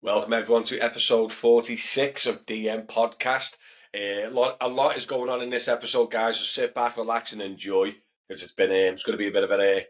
Welcome everyone to episode 46 of DM Podcast. A lot is going on in this episode, guys. So sit back, relax, and enjoy because it's going to be a bit of an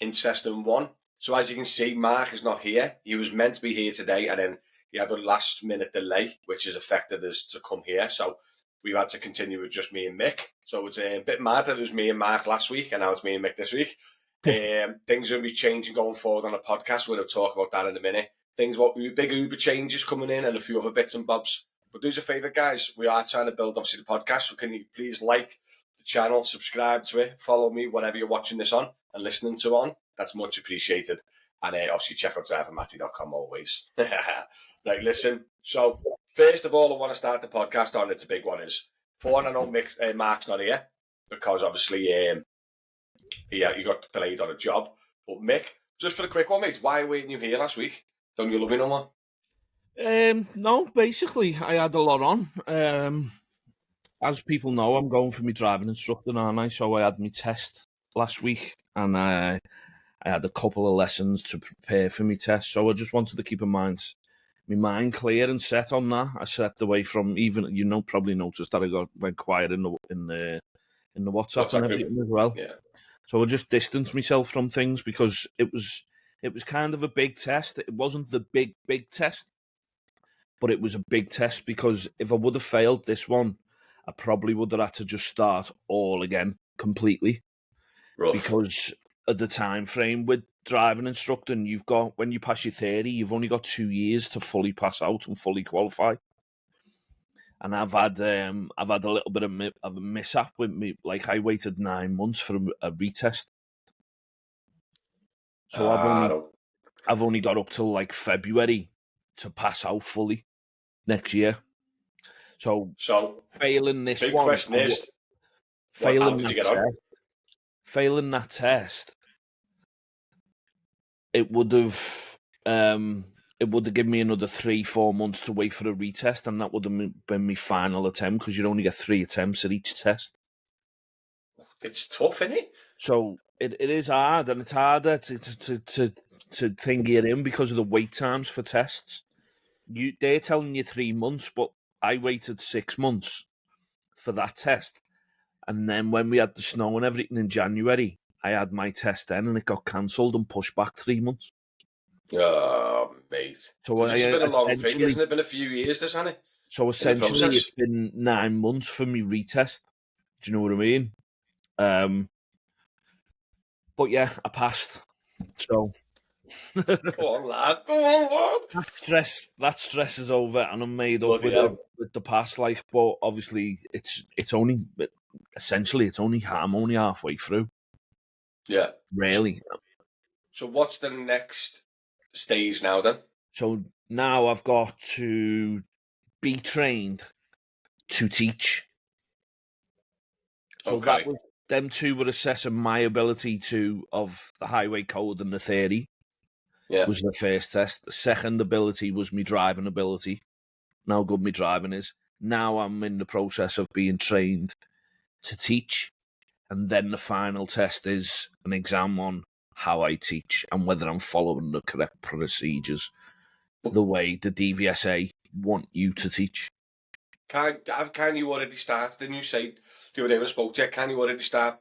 interesting one. So as you can see, Mark is not here. He was meant to be here today, and then he had a last-minute delay, which has affected us to come here. So we've had to continue with just me and Mick. So it's a bit mad that it was me and Mark last week, and now it's me and Mick this week. Things are going to be changing going forward on the podcast. We're going to talk about that in a minute. Things about big Uber changes coming in and a few other bits and bobs. But do us a favour, guys. We are trying to build, obviously, the podcast. So can you please like the channel, subscribe to it, follow me, whatever you're watching this on and listening to on. That's much appreciated. And obviously check out drivermatty.com always. Right, listen. So first of all, I want to start the podcast on. It's a big one. I know Mark's not here because obviously he got delayed on a job. But Mick, just for the quick one, mate, why weren't you here last week? Don't you love me no more? No, basically, I had a lot on. As people know, I'm going for my driving instructor, aren't I? So I had my test last week, and I had a couple of lessons to prepare for my test. So I just wanted to keep my mind clear and set on that. I stepped away from probably noticed that I went quiet in the WhatsApp and everything as well. Yeah. So I just distanced myself from things because it was kind of a big test. It wasn't the big test, but it was a big test because if I would have failed this one, I probably would have had to just start all again completely. Rough. Because at the time frame with driving instructing, when you pass your theory, you've only got 2 years to fully pass out and fully qualify. And I've had a little bit of a mishap with me. Like I waited 9 months for a retest. So I've only got up till like February to pass out fully next year. So failing this big one, question is, how did you get on? Failing that test, it would have given me another 3-4 months to wait for a retest, and that would have been my final attempt because you'd only get 3 attempts at each test. It's tough, isn't it? So it is hard, and it's harder to think it in because of the wait times for tests. They're telling you 3 months, but I waited 6 months for that test. And then when we had the snow and everything in January, I had my test then and it got cancelled and pushed back 3 months. Oh, mate. So it's been a long thing, hasn't it? Been a few years, hasn't it? So essentially it's been 9 months for me retest. Do you know what I mean? But yeah, I passed. So Go on, lad. Go on, lad. That stress is over, and I'm made up with the pass. Like, but obviously, I'm only halfway through. Yeah, really. So what's the next stage now then? So now I've got to be trained to teach. So that was them two were assessing my ability of the highway code and the theory. Yeah. Was the first test. The second ability was my driving ability. And how good my driving is. Now I'm in the process of being trained to teach. And then the final test is an exam on how I teach and whether I'm following the correct procedures, the way the DVSA want you to teach. Can you already start? Didn't you say the other day I spoke to you? Can you already start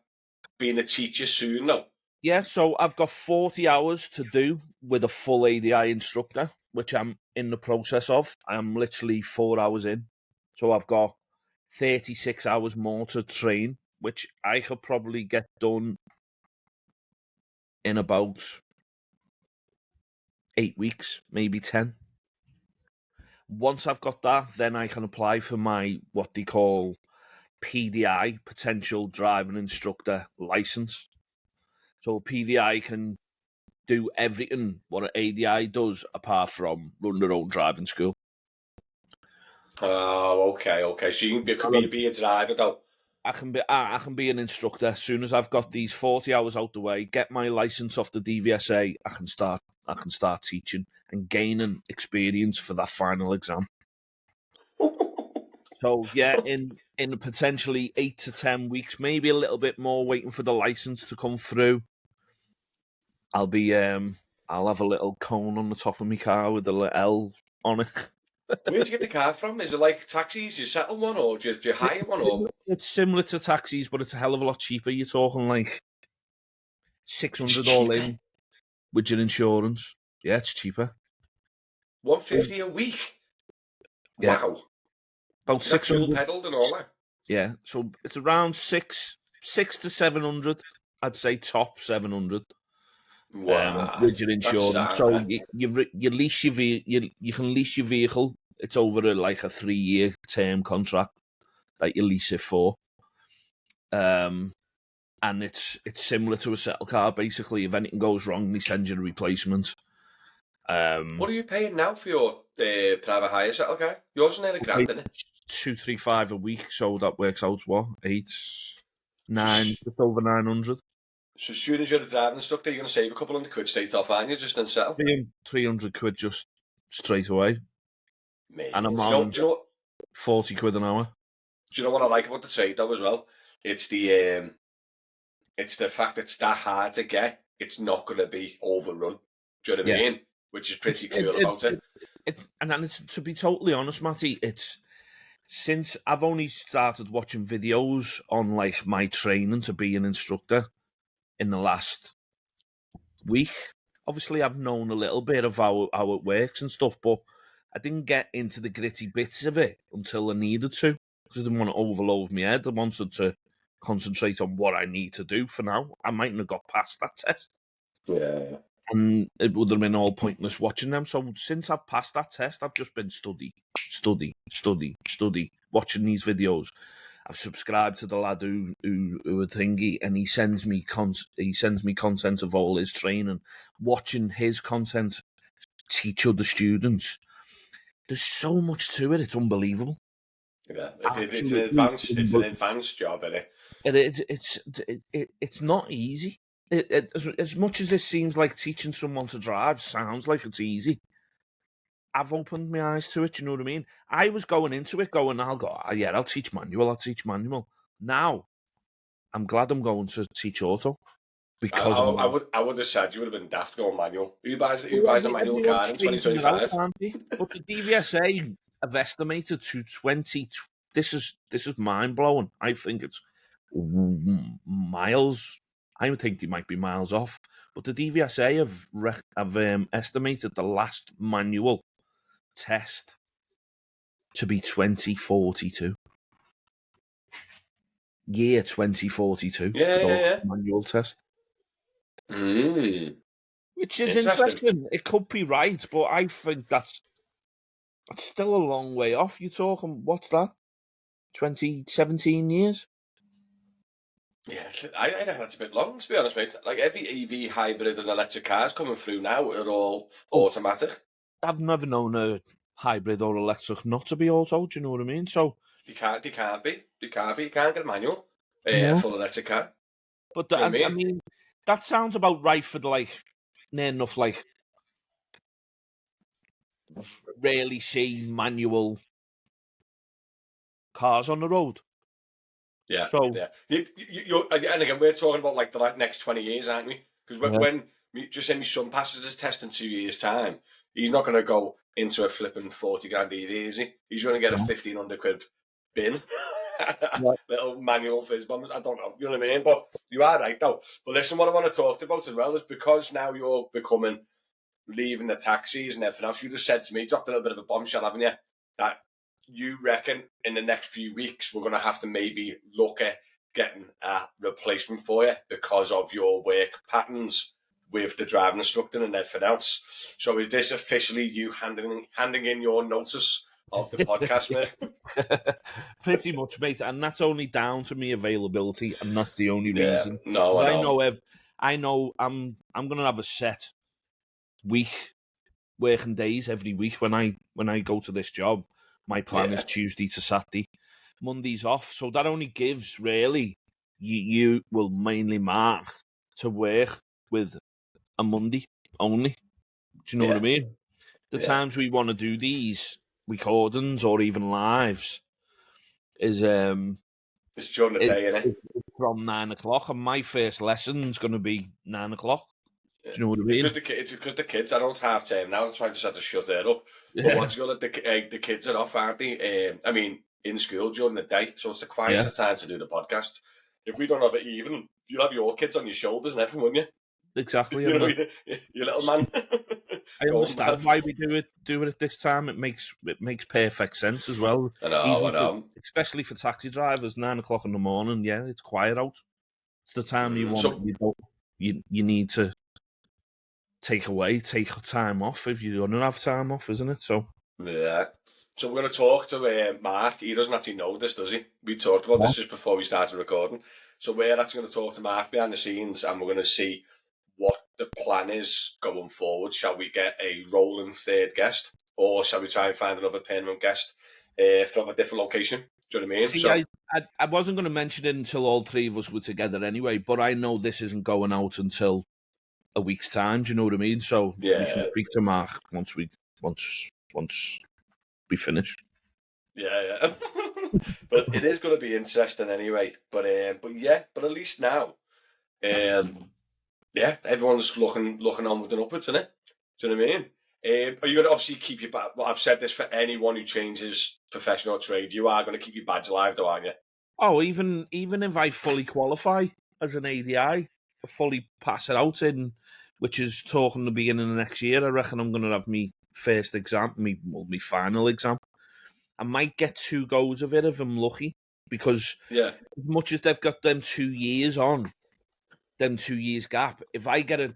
being a teacher soon though? Yeah, so I've got 40 hours to do with a full ADI instructor, which I'm in the process of. I'm literally 4 hours in. So I've got 36 hours more to train, which I could probably get done in about 8 weeks, maybe 10. Once I've got that, then I can apply for my, what they call PDI, Potential Driving Instructor License. So PDI can do everything what an ADI does apart from run their own driving school. Oh, okay. So you can be a driver though. I can be an instructor as soon as I've got these 40 hours out the way, get my license off the DVSA, I can start teaching and gaining experience for that final exam. So yeah, in potentially 8 to 10 weeks, maybe a little bit more, waiting for the license to come through, I'll be I'll have a little cone on the top of my car with a little L on it. Where'd you get the car from? Is it like taxis? You settle one, or do you hire one, or It's similar to taxis, but it's a hell of a lot cheaper. You're talking like it's 600 all cheaper? in with your insurance. Yeah, it's cheaper. $150 a week. Yeah, Wow. about Is that fuel 600. pedalled and all that? Yeah, so it's around six to 700. I'd say top 700. With What? your That's insurance, sad, so eh? you lease you can lease your vehicle. It's over like a 3-year term contract that you lease it for. And it's similar to a settle car. Basically, if anything goes wrong, they send you a replacement. What are you paying now for your private hire settle car? Yours is nearly £1,000, isn't it? 235 a week, so that works out what 8, So, 9, just over 900. so as soon as you're a driving instructor, you're going to save a couple £100 straight off, aren't you? Just in settle. 300 quid just straight away, Mate, and I'm do you on know 40 quid an hour. do you know what I like about the trade though as well? It's the fact it's that hard to get. It's not going to be overrun. Do you know what I Yeah, mean? Which is pretty cool about it. And then it's, to be totally honest, Matty, it's since I've only started watching videos on like my training to be an instructor in the last week. Obviously, I've known a little bit of how it works and stuff, but I didn't get into the gritty bits of it until I needed to, because I didn't want to overload my head. I wanted to concentrate on what I need to do for now. I mightn't have got past that test, Yeah. and it would have been all pointless watching them. So since I've passed that test, I've just been study, watching these videos. I've subscribed to the lad who a thingy, and he sends me content of all his training. Watching his content teach other students. There's so much to it; it's unbelievable. Yeah, Absolutely, it's an advanced job, isn't it? it's not easy. As much as it seems like teaching someone to drive sounds like it's easy, I've opened my eyes to it. You know what I mean? I was going into it going, I'll teach manual. Now I'm glad I'm going to teach auto because I would have said you would have been daft going manual. Who buys a manual everyone's car in phasing it out, 2025? aren't they? But the DVSA have estimated to 20. This is mind blowing. I think it's miles. I think they might be miles off. But the DVSA have estimated the last manual test to be 2042. Year 2042 for the manual test. Which is interesting. It could be right, but I think that's still a long way off. You're talking, what's that? 2017 years? Yeah, I reckon that's a bit long, to be honest, mate. Like every EV hybrid and electric cars coming through now are all automatic. I've never known a hybrid or electric not to be auto. Do you know what I mean? So They can't be. You can't get a manual full electric car. But Do you know what I mean, that sounds about right for near enough rarely see manual cars on the road. Yeah, So yeah. And again, we're talking about like the next 20 years, aren't we? Because when just say my son passes his test in 2 years' time, he's not going to go into a flipping 40 grand EV, is he? He's going to get a 1,500 quid bin. Little manual fizz bombs. I don't know. You know what I mean? But you are right, though. But listen, what I want to talk about as well is because now you're leaving the taxis and everything else, you just said to me, dropped a little bit of a bombshell, haven't you? That you reckon in the next few weeks we're going to have to maybe look at getting a replacement for you because of your work patterns with the driving instructor and everything else. So is this officially you handing in your notice of the podcast, mate? Pretty much, mate. And that's only down to me availability, and that's the only reason. No, I know I'm going to have a set week working days every week when I go to this job. My plan is Tuesday to Saturday, Monday's off. So that only gives really you will mainly mark to work with a Monday only. Do you know what I mean? The times we want to do these recordings or even lives is it's during the day, innit? From 9 o'clock, and my first lesson's going to be 9 o'clock. Do you know what I mean? It's because the kids. I know it's half term now. That's why I just had to shut it up. But what's good? The kids are off, aren't they? I mean, in school during the day, so it's the quietest time to do the podcast. If we don't have it even, you'll have your kids on your shoulders and everything, won't you? Exactly. You know, your little man. I understand why we do it at this time. It makes perfect sense as well. I know. Especially for taxi drivers, 9 o'clock in the morning. Yeah, it's quiet out. It's the time you want. You need to take time off if you don't have time off, isn't it? So yeah. So we're going to talk to Mark. He doesn't actually know this, does he? We talked about this just before we started recording. So we're actually going to talk to Mark behind the scenes, and we're going to see what the plan is going forward. Shall we get a rolling third guest, or shall we try and find another permanent guest from a different location? Do you know what I mean? See, I wasn't going to mention it until all three of us were together anyway, but I know this isn't going out until a week's time. Do you know what I mean? So we can speak to Mark once we finish. Yeah. But it is going to be interesting anyway. But at least now, everyone's looking onward and upwards, isn't it? Do you know what I mean? Are you going to obviously keep your badge? Well, I've said this for anyone who changes profession or trade. You are going to keep your badge alive, though, aren't you? Oh, even if I fully qualify as an ADI, fully pass it out in, which is talking the beginning of next year, I reckon I'm going to have my first exam, my final exam. I might get 2 goes of it if I'm lucky, because as much as they've got them 2 years on, them 2 years gap, if I get a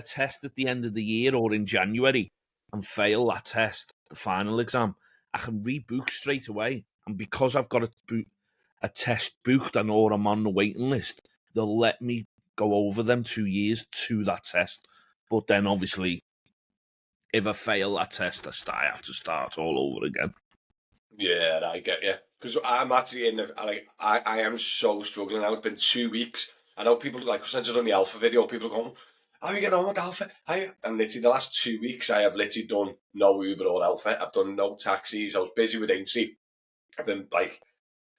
test at the end of the year or in January and fail that test, the final exam, I can rebook straight away. And because I've got a test booked and or I'm on the waiting list, they'll let me go over them 2 years to that test. But then obviously, if I fail that test, I have to start all over again. Yeah, I get you. Because I'm actually I am so struggling now. It's been 2 weeks. I know people, like, since I've done the Alpha video, people are going, how are you getting on with Alpha? And literally the last 2 weeks, I have literally done no Uber or Alpha. I've done no taxis. I was busy with Aintree. I've been, like,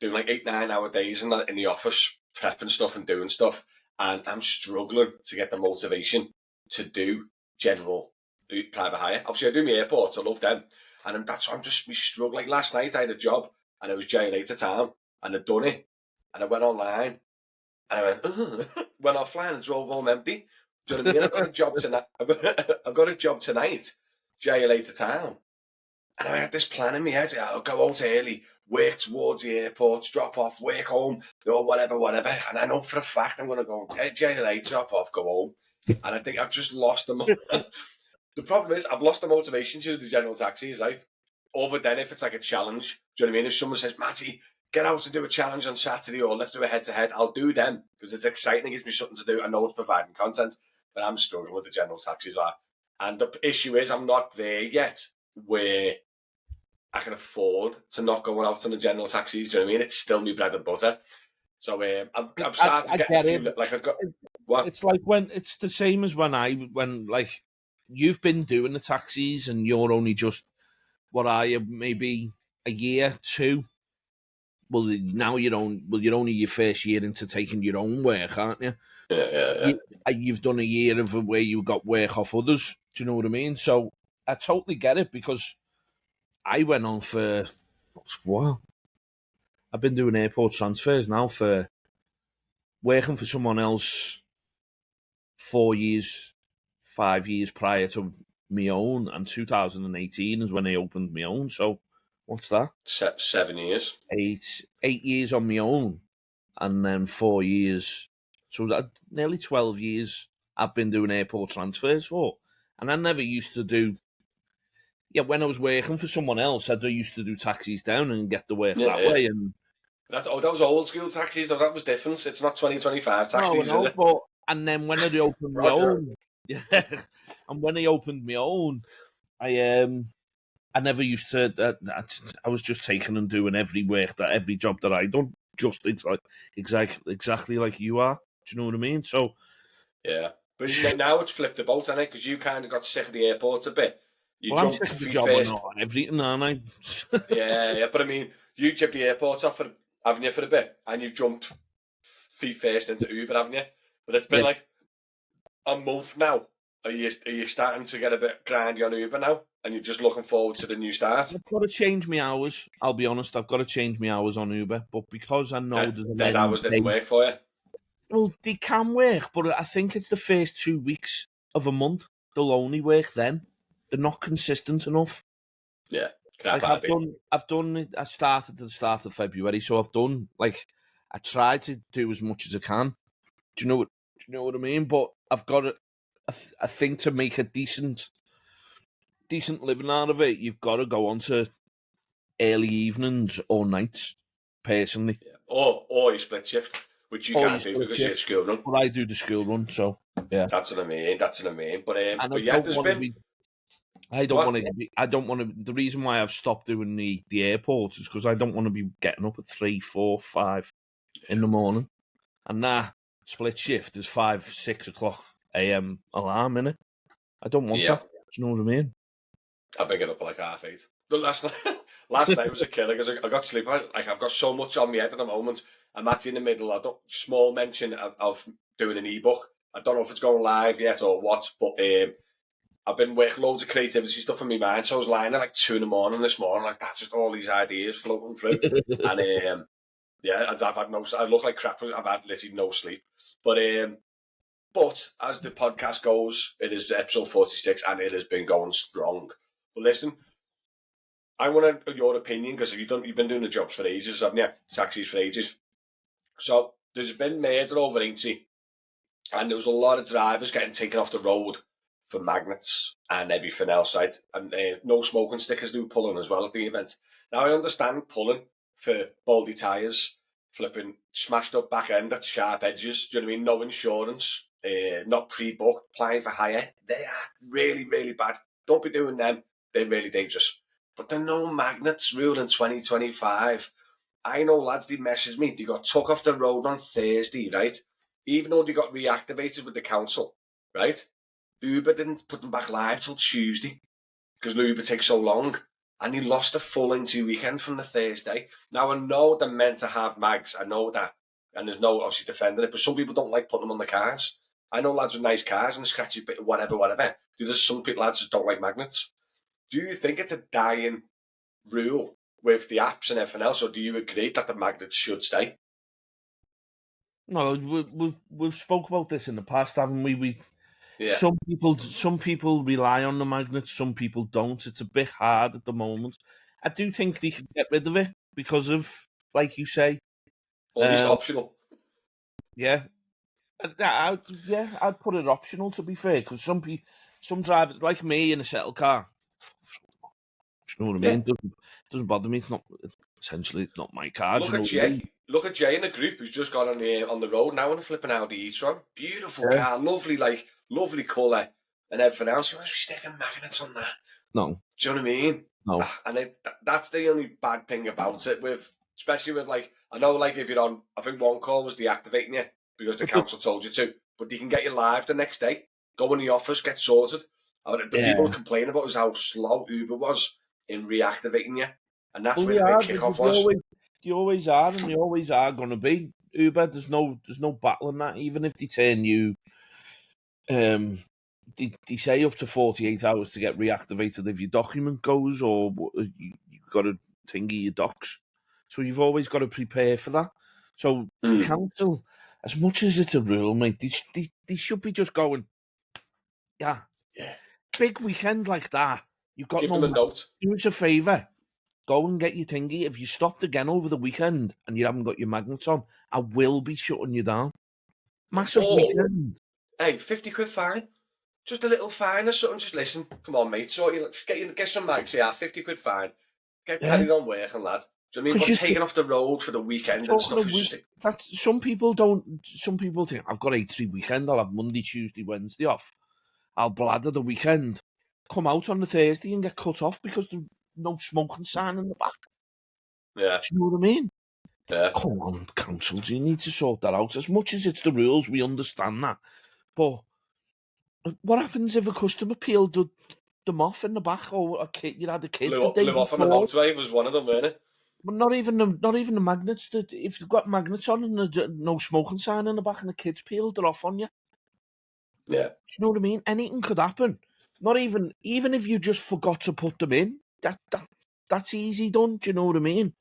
doing, like, 8-9 hour days in the office, prepping stuff and doing stuff. And I'm struggling to get the motivation to do general private hire. Obviously, I do my airports. I love them. And that's why I'm just struggling. Like, last night, I had a job, and it was JLA to town, and I'd done it. And I went online, and I went offline and drove home empty. Do you know what I mean? I've got a job tonight. I've got a job tonight, JLA to town. And I had this plan in my head. I'll go out early, work towards the airport, drop off, work home, or whatever. And I know for a fact I'm going to go, JLA, drop off, go home. And I think I've just lost them. The problem is I've lost the motivation to do the general taxis, right? Other than if it's like a challenge. Do you know what I mean? If someone says, Matty, get out and do a challenge on Saturday, or let's do a head-to-head, I'll do them because it's exciting. It gives me something to do. I know it's providing content, but I'm struggling with the general taxis. And the issue is I'm not there yet where I can afford to not go out on the general taxis. Do you know what I mean? It's still my bread and butter. So I've started getting a few. Like I've got. What? It's like it's the same as when like you've been doing the taxis and you're only just maybe a year, 2. Well, now you're only your first year into taking your own work, aren't you? Yeah. You've done a year of where you got work off others. Do you know what I mean? So I totally get it because I went on for what? I've been doing airport transfers now for working for someone else 4 years, 5 years prior to my own, and 2018 is when I opened my own. So what's that? 7 years. 8 years on my own, and then 4 years. So that nearly 12 years I've been doing airport transfers for, and I never used to do. Yeah, when I was working for someone else, I used to do taxis down and get the work that way. And that was old school taxis. No, that was different. It's not 2025 taxis. No, but and then when I opened my own, and when I opened my own, I never used to. I was just taking and doing every job that I done, just exactly like you are. Do you know what I mean? So yeah, but now it's flipped about, hasn't it? Because you kind of got sick of the airports a bit. I'm sick of the job and everything, aren't I? yeah. But I mean, you chipped the airports off, haven't you, for a bit, and you've jumped feet first into Uber, haven't you? But it's been like a month now, are you starting to get a bit grindy on Uber now, and you're just looking forward to the new start? I've got to change my hours. I'll be honest. I've got to change my hours on Uber, but because I know Dead, there's an dead end hours didn't date, work for you. well, they can work, but I think it's the first 2 weeks of a month. They'll only work then. They're not consistent enough. Yeah, crap Like idea. I started at the start of February, so I tried to do as much as I can. Do you know what I mean? But I've got to, I think to make a decent living out of it, you've got to go on to early evenings or nights, personally. Yeah. Or you split shift, which you Or you can't do split because you're shift. school run. But I do the school run, so yeah. That's what I mean. That's what I mean. And I But yeah, don't there's want to been be. I don't what? want to be. I don't want to. The reason why I've stopped doing the airports is because I don't want to be getting up at 3, 4, 5 in the morning. And split shift is 5, 6 o'clock a.m. alarm in it. I don't want Yeah, that. Do you know what I mean? I've been getting up at like 8:30. The last night, last night was a killer because I got sleep. I've got so much on my head at the moment. I'm actually in the middle. I don't small mention of doing an ebook. I don't know if it's going live yet or what, but I've been working loads of creativity stuff in my mind. So I was lying at like 2 in the morning this morning, like that's just all these ideas floating through. And yeah, I've had no. I look like crap. I've had literally no sleep. But as the podcast goes, it is episode 46, and it has been going strong. But listen, I want your opinion because you've been doing the jobs for ages, haven't you? Taxis for ages. So there's been murder over 80, and there was a lot of drivers getting taken off the road for magnets and everything else, right? And no smoking stickers do pulling as well at the event. Now I understand pulling for baldy tyres, flipping smashed up back end at sharp edges. Do you know what I mean? No insurance, not pre-booked, applying for hire. They are really, really bad. Don't be doing them. They're really dangerous. But there are no magnets rule in 2025. I know lads, they messaged me. They got took off the road on Thursday, right? Even though they got reactivated with the council, right? Uber didn't put them back live till Tuesday because Uber takes so long. And he lost a full into weekend from the Thursday. Now, I know they're meant to have mags. I know that. And there's no obviously defending it. But some people don't like putting them on the cars. I know lads with nice cars and scratchy bit, whatever. There's some people lads just don't like magnets. Do you think it's a dying rule with the apps and everything else, or do you agree that the magnets should stay? No, we've spoke about this in the past, haven't we? Yeah. Some people rely on the magnets, some people don't. It's a bit hard at the moment. I do think they should get rid of it because of, like you say, Or at least optional. yeah, I'd put it optional to be fair, because some drivers like me in a settle car, you know what I Yeah. mean? Doesn't bother me. It's not essentially it's not my car. Look You know at what I mean? Jay. Look at Jay in the group who's just got on the road now on a flipping Audi e-tron. Beautiful Yeah. car, lovely colour and everything else. Why are we sticking magnets on that? No, Do you know what I mean? no. And that's the only bad thing about it, especially with I know if you're on, I think one call was deactivating you because the council told you to, but they can get you live the next day. Go in the office, get sorted. The people complain about is how slow Uber was in reactivating you, and that's Well, where they the big are. kickoff was. They always are, and they always are going to be. Uber, there's no battling that. Even if they turn you, they say up to 48 hours to get reactivated if your document goes or you've got to tingy your docs. So you've always got to prepare for that. So the council, as much as it's a rule, mate, they should be just going, yeah, big weekend like that. You've got Give no. them a note. Do us a favour. Go and get your thingy. If you stopped again over the weekend and you haven't got your magnets on, I will be shutting you down. Massive weekend. Hey, 50 quid fine. Just a little fine or something. Just listen. Come on, mate. So get some mags. Yeah, 50 quid fine. Get carried on working, lad. Do you know what I mean? But taking off the road for the weekend and stuff is just. That's some people don't. Some people think I've got a 3 weekend. I'll have Monday, Tuesday, Wednesday off. I'll bladder the weekend. Come out on the Thursday and get cut off because there's no smoking sign in the back. Yeah. Do you know what I mean? Yeah. Come on, councils, you need to sort that out. As much as it's the rules, we understand that. But what happens if a customer peeled them off in the back, or a kid? You had a kid Blew off on the motorway was one of them, weren't it? But not even the magnets. If you've got magnets on and there's no smoking sign in the back, and the kids peeled it off on you, Yeah. Do you know what I mean? Anything could happen. Not even if you just forgot to put them in. That's easy done. Do you know what I mean?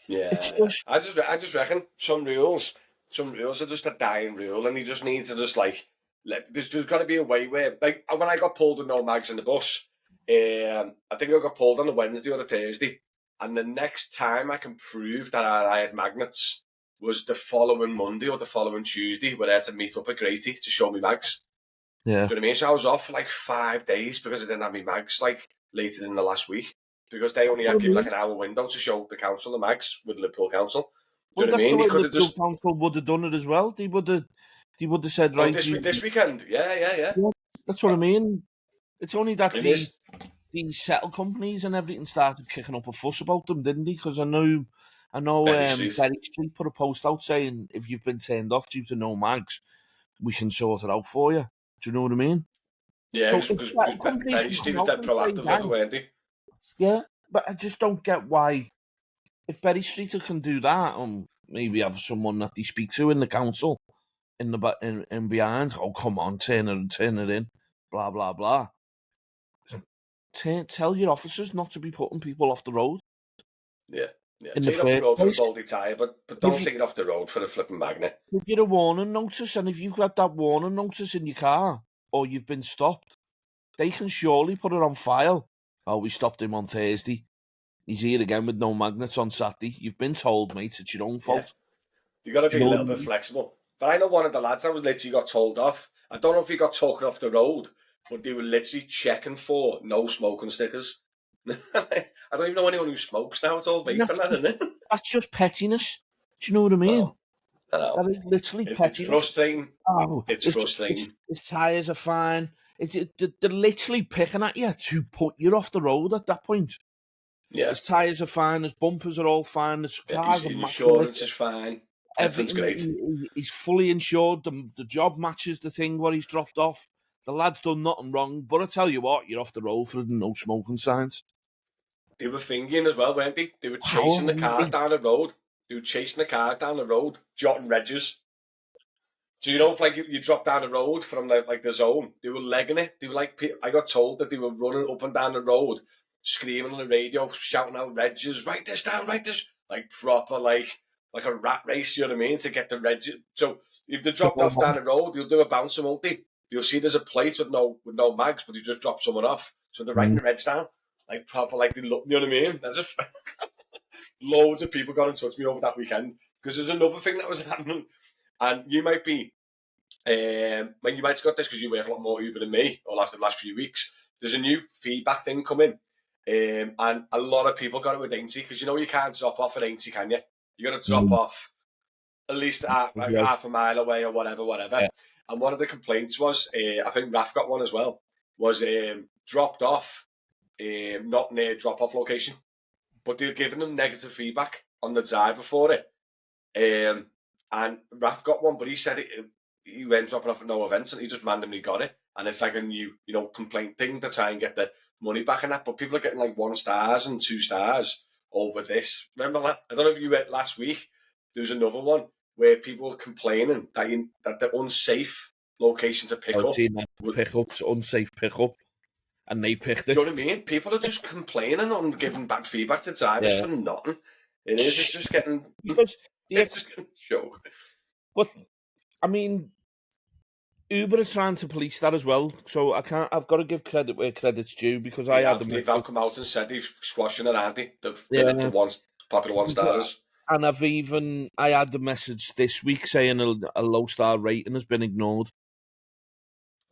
It's Yeah. just I just reckon some rules are just a dying rule, and you just need to just like there's got to be a way where, like, when I got pulled with no mags in the bus, I think I got pulled on a Wednesday or a Thursday, and the next time I can prove that I had magnets was the following Monday or the following Tuesday, where I had to meet up at Grady to show me mags. yeah. Do you know what I mean? So I was off for like 5 days because I didn't have my mags like later in the last week, because they only What had I give mean? like an hour window to show the council the mags with Liverpool Council. Do Well, you know what I that's the mean? way He could have Liverpool just Council would have done it as well. They would have said, right, this weekend. Yeah. yeah, that's what I mean. It's only that It is. these settle companies and everything started kicking up a fuss about them, didn't they? Because I know, Berry Street. Berry Street put a post out saying if you've been turned off due to no mags, we can sort it out for you. Do you know what I mean? Yeah, So if because settle companies Berry can Street come was out dead and say, proactive with it, gang, weren't they? yeah, but I just don't get why if Berry Street can do that, maybe have someone that they speak to in the council in the in behind. Oh, come on, turn it in, blah blah blah. Tell your officers not to be putting people off the road Yeah. Yeah. in the Take it off the first road for a place. baldy tyre, but Give don't you take it off the road for a flipping magnet. give you a warning notice, and if you've got that warning notice in your car or you've been stopped, they can surely put it on file. Oh, we stopped him on Thursday. He's here again with no magnets on Saturday. You've been told, mate. It's your own Yeah. fault. You got to Do be you a know what little I bit mean? flexible. But I know one of the lads that was literally got told off. I don't know if he got taken off the road, but they were literally checking for no smoking stickers. I don't even know anyone who smokes now. It's all And vaping, isn't it? that's just pettiness. Do you know what I mean? Well, I know. That is literally It's pettiness. frustrating. Oh, It's his frustrating. tyres are fine. They're literally picking at you to put you off the road at that point. Yeah. His tyres are fine. His bumpers are all fine. His Yeah, car's immaculate. insurance is fine. Everything's Everything. great. He's fully insured. The job matches the thing what he's dropped off. The lad's done nothing wrong. But I tell you what, you're off the road for the no smoking signs. They were thinking as well, weren't they? They were How chasing the are cars they? down the road. They were chasing the cars down the road, jotting regs. So you know, if like you drop down the road from the zone, they were legging it. They were like, I got told that they were running up and down the road, screaming on the radio, shouting out regs, write this down, write this, like proper like a rat race. You know what I mean? To get the reg. So if they dropped off down the road, you'll do a bouncer, won't they? You'll see there's a plate with no mags, but you just drop someone off. So they're writing the reg down, like proper, like they look. You know what I mean? That's just loads of people got in touch with me over that weekend, because there's another thing that was happening, and you might be. When you might have got this because you work a lot more Uber than me, or after the last few weeks, there's a new feedback thing coming. And a lot of people got it with Ainty, because you know you can't drop off at Ainty, can you? You got to drop off at least half a mile away or whatever. Yeah. And one of the complaints was, I think Raf got one as well, was dropped off, not near drop-off location, but they're giving them negative feedback on the driver for it. And Raf got one, but he said he went dropping off at no events and he just randomly got it. And it's like a new, complaint thing to try and get the money back and that. But people are getting like 1 stars and 2 stars over this. Remember that? I don't know if you went last week. There was another one where people were complaining that the unsafe location to pick I've up. seen that pickups, unsafe pickup, and they picked Do it. you know what I mean? People are just complaining and giving bad feedback to drivers Yeah. for nothing. It's just getting... Because It's just getting show. but I mean, Uber are trying to police that as well. So I've got to give credit where credit's due, because I had They've all come out and said they've squashing it, aren't they? The yeah, ones, popular 1 stars. and I had the message this week saying a low star rating has been ignored.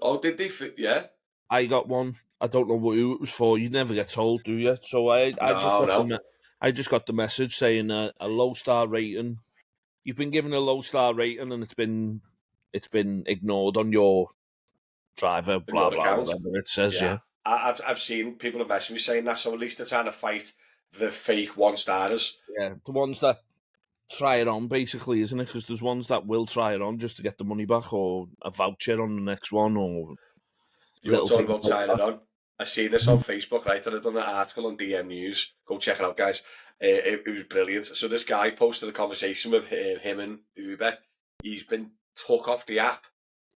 Oh, did they? Yeah. I got one. I don't know who it was for. You never get told, do you? So I just got No. I just got the message saying a low star rating. You've been given a low star rating and it's been ignored on your driver. In Blah your blah account. whatever it says. Yeah. Yeah. I've seen people in me saying that, so at least they're trying to fight the fake 1 stars. Yeah, the ones that try it on, basically, isn't it? Because there's ones that will try it on just to get the money back, or a voucher on the next one, or You're little talking things about like trying it on. I seen this on Facebook, right? And I've done an article on DM News. Go check it out, guys. It was brilliant. So this guy posted a conversation with him and Uber. He's been took off the app,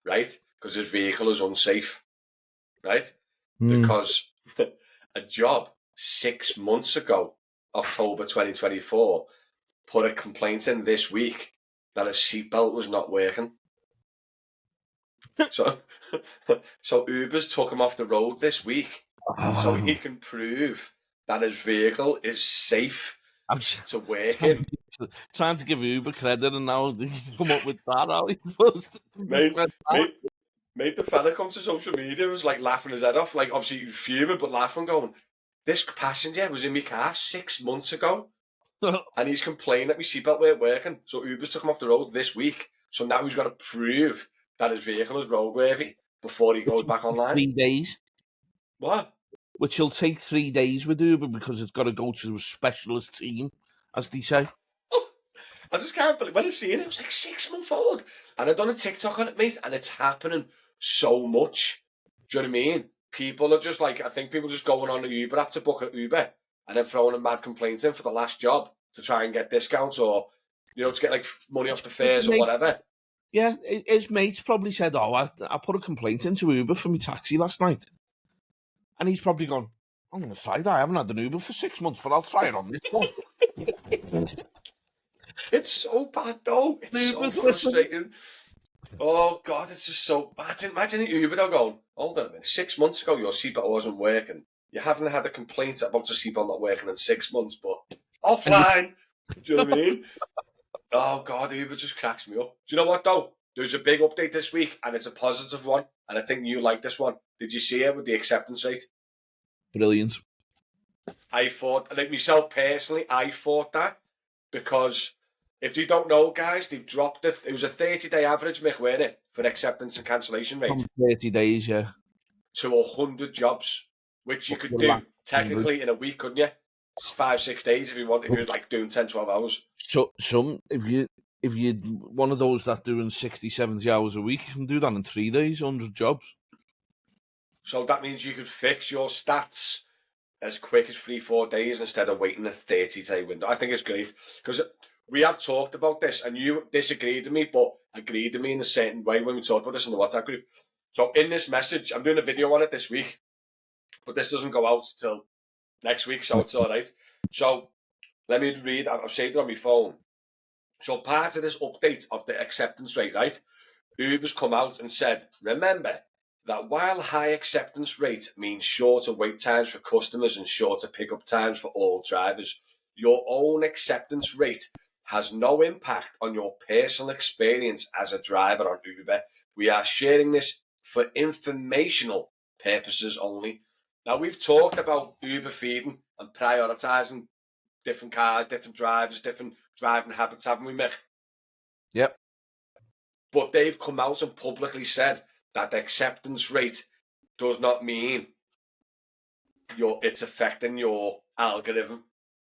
right? because his vehicle is unsafe, right? Mm. Because a job 6 months ago, October 2024, put a complaint in this week that his seatbelt was not working. So Uber's took him off the road this week so he can prove that his vehicle is safe I'm to work in. trying to give Uber credit, and now you come up with that. How are you supposed to Mate, the fella come to social media, was like laughing his head off, like obviously fuming, but laughing, going, this passenger was in my car 6 months ago, and he's complaining that my seatbelt weren't working. So Uber's took him off the road this week. So now he's got to prove that his vehicle is roadworthy before he goes back online. 3 days. What? Which will take 3 days with Uber because it's got to go to a specialist team, as they say. I just can't believe, when I seen it, it was like 6 months old. And I've done a TikTok on it, mate, and it's happening so much. Do you know what I mean? People are just like, I think people just going on the Uber app to book an Uber and then throwing a mad complaints in for the last job to try and get discounts or, you know, to get like money off the fares or whatever. Yeah, his mates probably said, oh, I put a complaint into Uber for my taxi last night. And he's probably gone, I'm going to try that. I haven't had an Uber for 6 months, but I'll try it on this one. It's so bad, though. It's so frustrating. Oh, God, it's just so... Imagine the Uber, they're going, hold on a minute, 6 months ago your seatbelt wasn't working. You haven't had a complaint about the seatbelt not working in 6 months, but offline. Do you know what I mean? Oh, God, Uber just cracks me up. Do you know what, though? There's a big update this week, and it's a positive one, and I think you like this one. Did you see it with the acceptance rate? Brilliant. I thought, like myself personally, I thought that because if you don't know, guys, they've dropped it. It was a 30-day average, Mick, wasn't it, for acceptance and cancellation rate? 30 days, yeah. To 100 jobs, which you could do technically in a week, couldn't you? 5-6 days if you want, if you're like doing 10-12 hours. So if you one of those that doing 60, 70 hours a week, you can do that in 3 days, 100 jobs. So that means you could fix your stats as quick as 3-4 days instead of waiting a 30-day window. I think it's great because we have talked about this and you disagreed with me, but agreed with me in a certain way when we talked about this in the WhatsApp group. So in this message, I'm doing a video on it this week, but this doesn't go out till next week, so it's all right. So let me read. I've saved it on my phone. So part of this update of the acceptance rate, right? Uber's come out and said, remember that while high acceptance rate means shorter wait times for customers and shorter pickup times for all drivers, your own acceptance rate has no impact on your personal experience as a driver on Uber. We are sharing this for informational purposes only. Now, we've talked about Uber feeding and prioritising different cars, different drivers, different driving habits, haven't we, Mick? Yep. But they've come out and publicly said that the acceptance rate does not mean it's affecting your algorithm.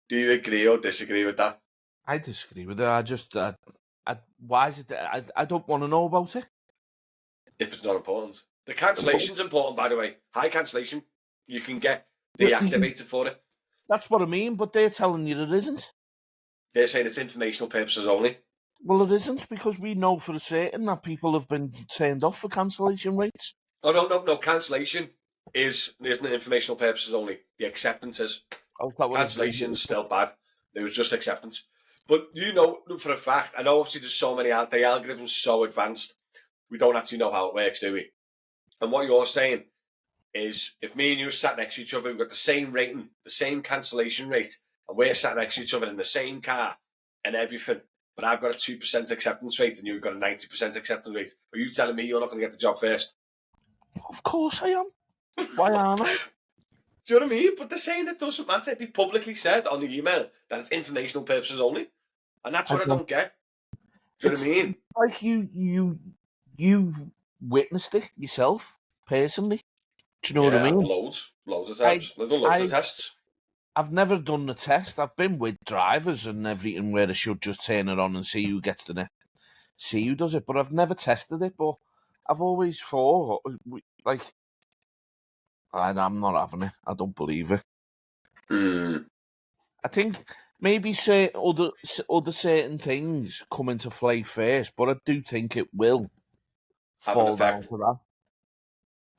Do you agree or disagree with that? I disagree with it. Why is it? I don't want to know about it. If it's not important. The cancellation's important, by the way. High cancellation, you can get deactivated for it. That's what I mean, but they're telling you it isn't. They're saying it's informational purposes only. Well, it isn't, because we know for a certain that people have been turned off for cancellation rates. Oh, no. Cancellation isn't informational purposes only. The acceptance is. Cancellation's still bad. It was just acceptance. But you know for a fact, I know obviously there's so many out there, the algorithm's so advanced, we don't actually know how it works, do we? And what you're saying is, if me and you sat next to each other, we've got the same rating, the same cancellation rate, and we're sat next to each other in the same car and everything, but I've got a 2% acceptance rate and you've got a 90% acceptance rate, are you telling me you're not going to get the job first? Of course I am. Why aren't I? Do you know what I mean? But they're saying it doesn't matter. They've publicly said on the email that it's informational purposes only. And that's what I don't get. Do you know what I mean? Like you witnessed it yourself, personally. Do you know what I mean? Loads of times. I've done loads of tests. I've never done the test. I've been with drivers and everything where they should just turn it on and see who gets the net, see who does it. But I've never tested it. But I've always thought, like, I'm not having it. I don't believe it. I think maybe say other certain things come into play first, but I do think it will. have an fall down effect. to that.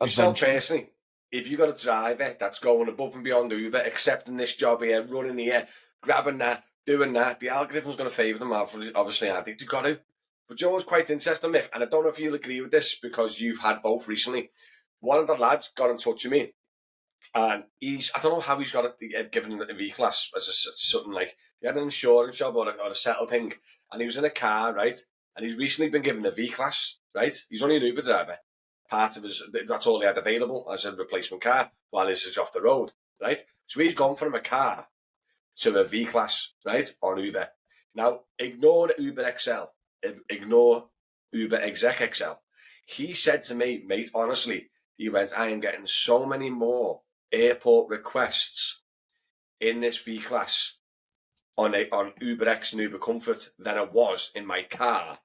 Yourself Eventually. personally, if you got a driver that's going above and beyond Uber, accepting this job here, running here, grabbing that, doing that, the algorithm's going to favour them, obviously, I think they've got to. But you know what's quite interesting, Mick, and I don't know if you'll agree with this because you've had both recently. One of the lads got in touch with me, and I don't know how he's got it given a V-class as something like, he had an insurance job or a settled thing, and he was in a car, right? And he's recently been given a V-class, right? He's only an Uber driver. Part of that's all he had available as a replacement car while this is off the road, right? So he's gone from a car to a V-class, right, on Uber. Now, ignore the Uber XL, ignore Uber exec XL. He said to me, mate, honestly, he went, I am getting so many more airport requests in this V-class on Uber X and Uber Comfort than I was in my car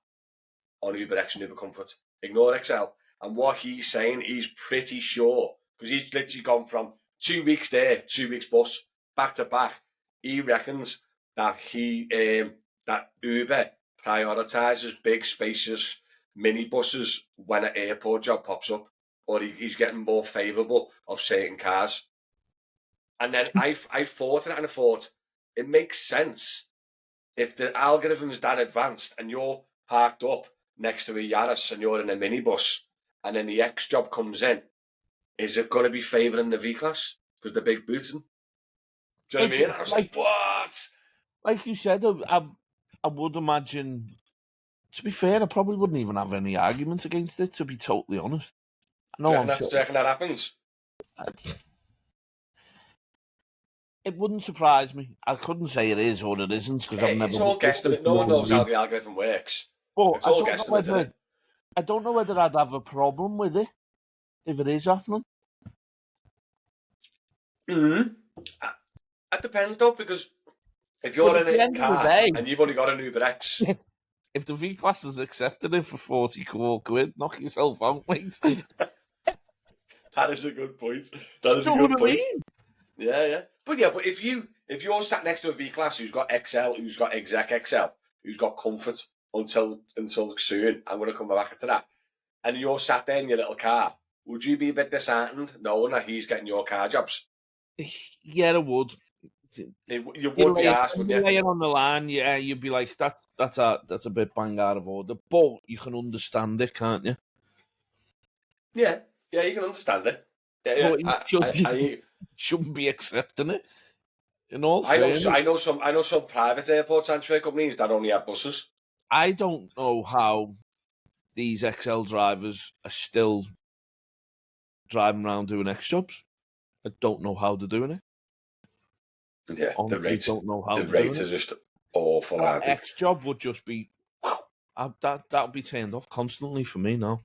on Uber X and Uber Comfort. Ignore XL. And what he's saying, he's pretty sure, because he's literally gone from 2 weeks there, 2 weeks bus, back to back. He reckons that that Uber prioritises big, spacious minibuses when an airport job pops up, or he's getting more favourable of certain cars. And then I thought of that and I thought, it makes sense. If the algorithm is that advanced and you're parked up next to a Yaris and you're in a minibus, and then the X job comes in, is it going to be favouring the V-class? Because the big booting? Do you know what I mean? I was like, what? Like you said, I would imagine, to be fair, I probably wouldn't even have any arguments against it, to be totally honest. Do you reckon that happens? It wouldn't surprise me. I couldn't say it is or it isn't, because I've never... It's all guesstimate. No one knows how the algorithm works. But it's all guesstimate, isn't it? I don't know whether I'd have a problem with it, if it is happening. Mm-hmm. It depends, though, because if you're in a car and you've only got an Uber X... If the V-Class is accepted it for 40 quid, knock yourself out, mate. That is a good point. That is a good point. Yeah. But if you're sat next to a V-Class who's got XL, who's got exec XL, who's got comfort until soon, I'm going to come back to that, and you're sat there in your little car, would you be a bit disheartened knowing that he's getting your car jobs? Yeah, I would. You would be asked, wouldn't you? Laying on the line, yeah, you'd be like, that's a bit bang out of order, but you can understand it, can't you? Yeah, you can understand it. Yeah, but shouldn't be accepting it. In all I know some private airport transfer companies that only have buses. I don't know how these XL drivers are still driving around doing X jobs. I don't know how they're doing it. Yeah, the rates. Don't know how the rates are just awful. That X job would just be that would be turned off constantly for me now.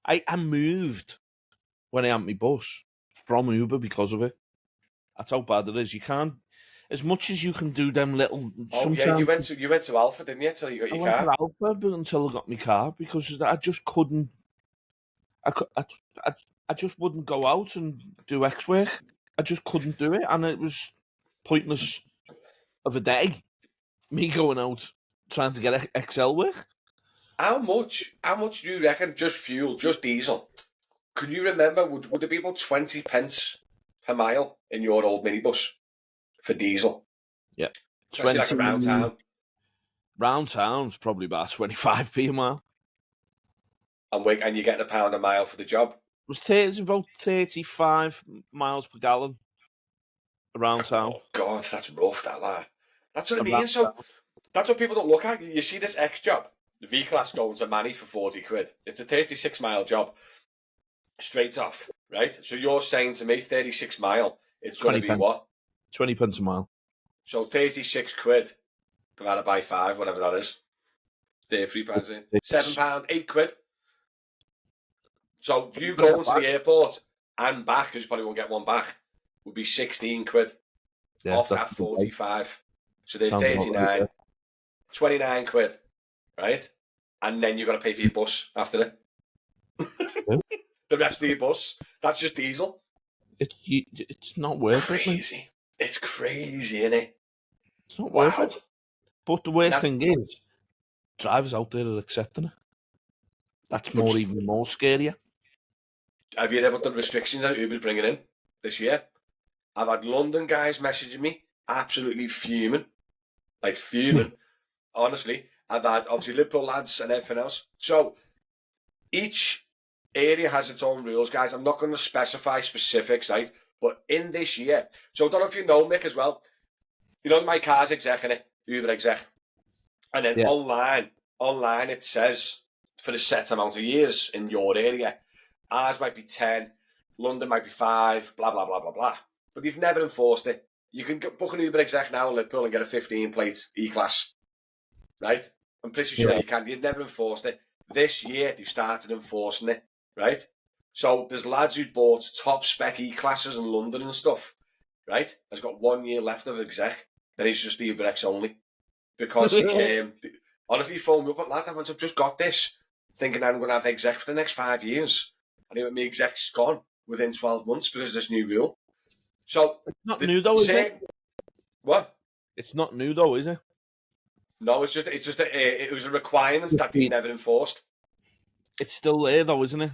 I moved when I had my bus from Uber because of it. That's how bad it is. You can't, as much as you can do them little. Oh yeah, you went to Alpha, didn't you? Till you got your car. I went to Alpha until I got my car because I just couldn't. I just wouldn't go out and do X work. I just couldn't do it, and it was pointless of a day. Me going out trying to get XL work. How much do you reckon just fuel, just diesel? Can you remember? Would it be about 20 pence per mile in your old minibus for diesel? Yeah, 20 like around town. Round town's probably about 25p a mile. And you're getting £1 a mile for the job. It's about 35 miles per gallon around town. Oh God, that's rough. That's what I mean. So that's what people don't look at. You see this X job, the V-Class going to Matty for 40 quid. It's a 36-mile job, straight off, right? So you're saying to me, 36 mile, it's going to be what? 20 pence a mile. So 36 quid divided by 5, whatever that is. £33. £7, 8 quid. So you going to the airport and back, because you probably won't get one back, would be 16 quid. Yeah, off that 45. So there's 39. 29 quid, right? And then you've got to pay for your bus after it. Yeah. The rest of your bus, that's just diesel. It's not worth it. Crazy. It's crazy, isn't it? It's not worth it. But the worst thing is, drivers out there are accepting it. That's even more scarier. Have you heard about the restrictions that Uber's bringing in this year? I've had London guys messaging me, absolutely fuming. Like, fuming. Honestly. I've had, obviously, Liverpool lads and everything else. So, each area has its own rules, guys. I'm not going to specify specifics, right? But in this year, so I don't know if you know, Mick, as well. You know, my car's exec, innit? Uber exec. And then online, it says for a set amount of years in your area. Ours might be 10, London might be 5, blah, blah, blah, blah, blah. But they've never enforced it. You can book an Uber exec now in Liverpool and get a 15-plate E-Class, right? I'm pretty sure you can. You've never enforced it. This year, they've started enforcing it, right? So there's lads who bought top spec E-Classes in London and stuff, right? Has got 1 year left of exec. Then he's just Uber X only. Because honestly, he phoned me up, lads, I've just got this, thinking I'm going to have exec for the next 5 years. And my exec's gone within 12 months because of this new rule. So it's not new though, is it? What? It's not new though, is it? No, it's just it was a requirement that they never enforced. It's still there though, isn't it?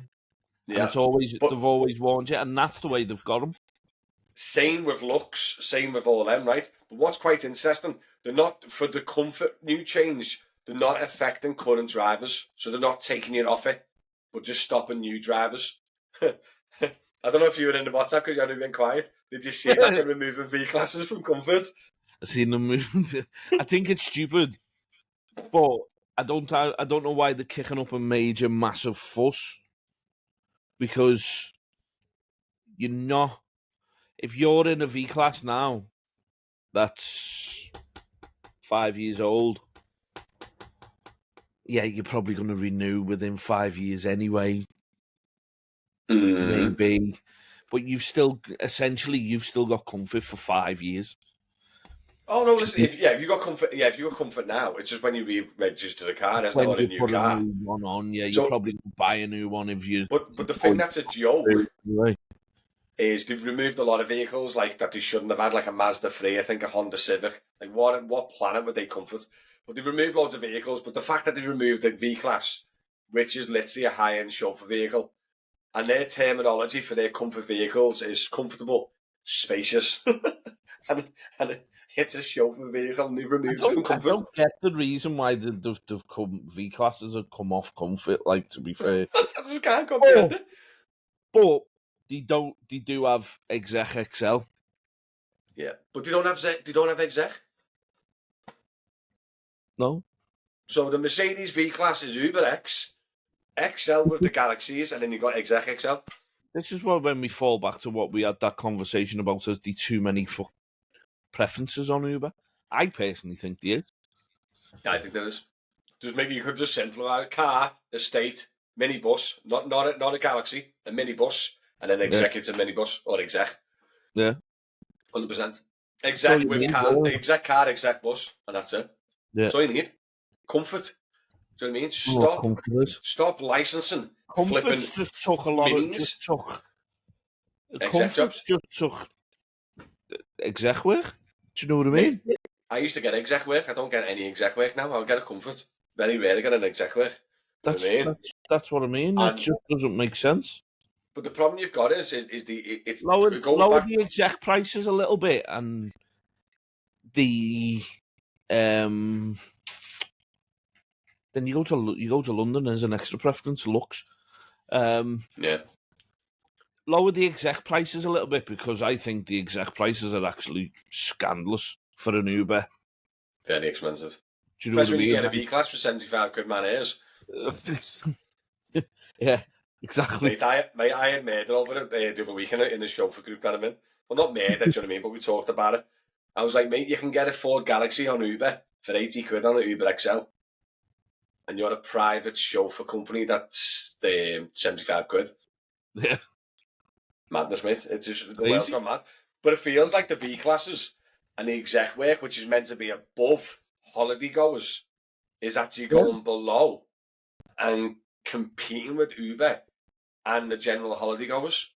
Yeah. And it's always they've always warned you, and that's the way they've got them. Same with Lux, same with all them, right? But what's quite interesting, they're not, for the comfort new change, they're not affecting current drivers, so they're not taking it off it, but just stopping new drivers. I don't know if you were in the WhatsApp because you hadn't been quiet. Did you see that they're removing V-classes from comfort? I've seen them moving. I think it's stupid, but I don't know why they're kicking up a major, massive fuss. Because you're not. If you're in a V-Class now, that's 5 years old. Yeah, you're probably going to renew within 5 years anyway. Maybe. But you've still got comfort for 5 years. Oh no! Listen, if you got comfort now, it's just when you re-register the car, there's not a new car. A new one on, yeah, you probably buy a new one if you. But the thing that's a joke is they've removed a lot of vehicles like that they shouldn't have had, like a Mazda 3, I think a Honda Civic. Like what planet would they comfort? But they've removed loads of vehicles. But the fact that they've removed the V-Class, which is literally a high-end chauffeur vehicle, and their terminology for their comfort vehicles is comfortable, spacious, and it's a chauffeur vehicle, and they've removed it from comfort. I don't get the reason why V-Classes have come off comfort. Like, to be fair, I can't comprehend it. But they do have exec XL. Yeah, but they don't have exec. No. So the Mercedes V-Class is Uber X, XL with the Galaxies, and then you got exec XL. This is when we fall back to what we had that conversation about as the too many preferences on Uber. I personally think there is. Yeah, I think there is. You could just simplify a car, estate, minibus, not a Galaxy, a minibus, and then executive minibus or exec. Yeah. 100%. Exec with car, exec car, exec bus, and that's it. Yeah. That's all you need. Comfort. Do you know what I mean? Stop licensing. Comfort's just took a lot minis. Comfort's just took exec work. Do you know what I mean? I used to get exec work. I don't get any exec work now. I'll get a comfort. Very rare to get an exec work. That's what I mean. It just doesn't make sense. But the problem you've got is lower the exec prices a little bit, and the then you go to London as an extra preference, Lux. Yeah. Lower the exec prices a little bit, because I think the exec prices are actually scandalous for an Uber. Very expensive. Do you know Especially when you get a V-Class for 75 quid, man, is. Yeah, exactly. Mate, I had murder over it the other week in the Chauffeur group that I'm in. Well, not murder, do you know what I mean? But we talked about it. I was like, mate, you can get a Ford Galaxy on Uber for 80 quid on an Uber XL. And you're a private chauffeur company that's 75 quid. Yeah. Madness, mate. It's just, the world's gone mad. But it feels like the V-Classes and the exec work, which is meant to be above holiday goers, is actually going below and competing with Uber and the general holiday goers.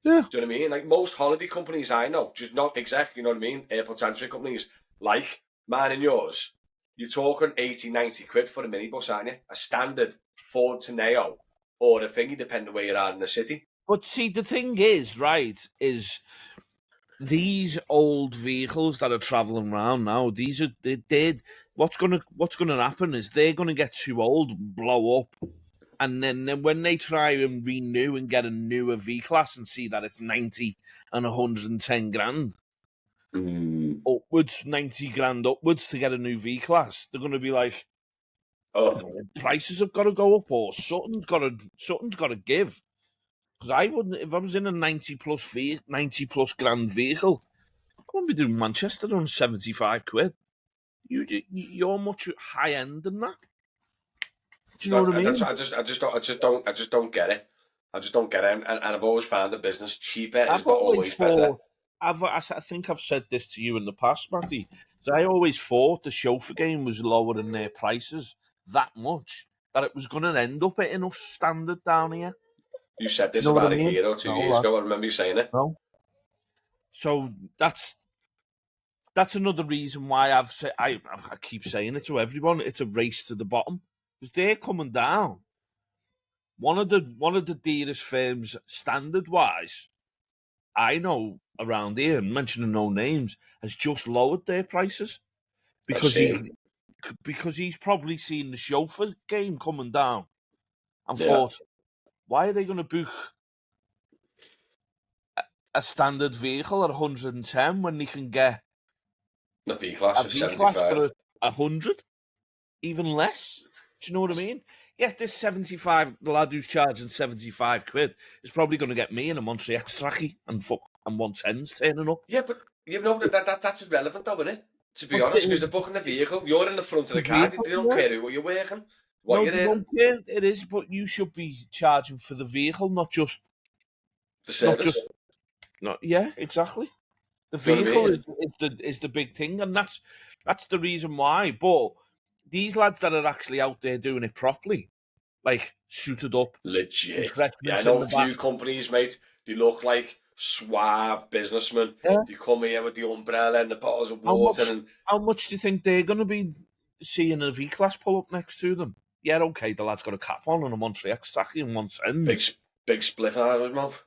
Yeah. Do you know what I mean? Like most holiday companies I know, just not exec, you know what I mean? Airport transfer companies, like mine and yours, you're talking 80, 90 quid for a minibus, aren't you? A standard Ford Teneo or a thingy, depending where you are in the city. But see, the thing is, right, is these old vehicles that are travelling around now, what's gonna happen is they're gonna get too old, blow up, and then when they try and renew and get a newer V class and see that it's 90 and 110 grand upwards, 90 grand upwards to get a new V class, they're gonna be like, prices have got to go up, or something's got to give. Because I wouldn't, if I was in a 90 plus grand vehicle, I wouldn't be doing Manchester on 75 quid. You're much high end than that. Do you know what I mean? I just don't get it. I just don't get it. And I've always found the business cheaper is not always better. I think I've said this to you in the past, Matty. So I always thought the Chauffeur game was lowering their prices that much that it was going to end up hitting us standard down here. You said this about a year or 2 years ago. I remember you saying it. No. So that's another reason why I keep saying it to everyone. It's a race to the bottom because they're coming down. One of the dearest firms, standard wise, I know around here, mentioning no names, has just lowered their prices because he's probably seen the Chauffeur game coming down and thought, why are they going to book a standard vehicle at 110 when they can get a V class of 75 for 100, even less? Do you know what I mean? Yes, this 75, the lad who's charging 75 quid is probably going to get me in a Monterey X-Tracky and 110s turning up. Yeah, but you know that's irrelevant, though, isn't it? To be honest, because they're booking the vehicle, you're in the front of the car. They don't care who you're working, what you're in. It is, but you should be charging for the vehicle, not just the service. Yeah, exactly. The vehicle is the big thing, and that's the reason why. But these lads that are actually out there doing it properly, like suited up, legit. Yeah, I know a few companies, mate. They look like suave businessmen. Yeah. They come here with the umbrella and the bottles of water. How much do you think they're going to be seeing a V class pull up next to them? Yeah, okay, the lad's got a cap on and a Monterey X-Tracky and 110. Big spliff out of his mouth.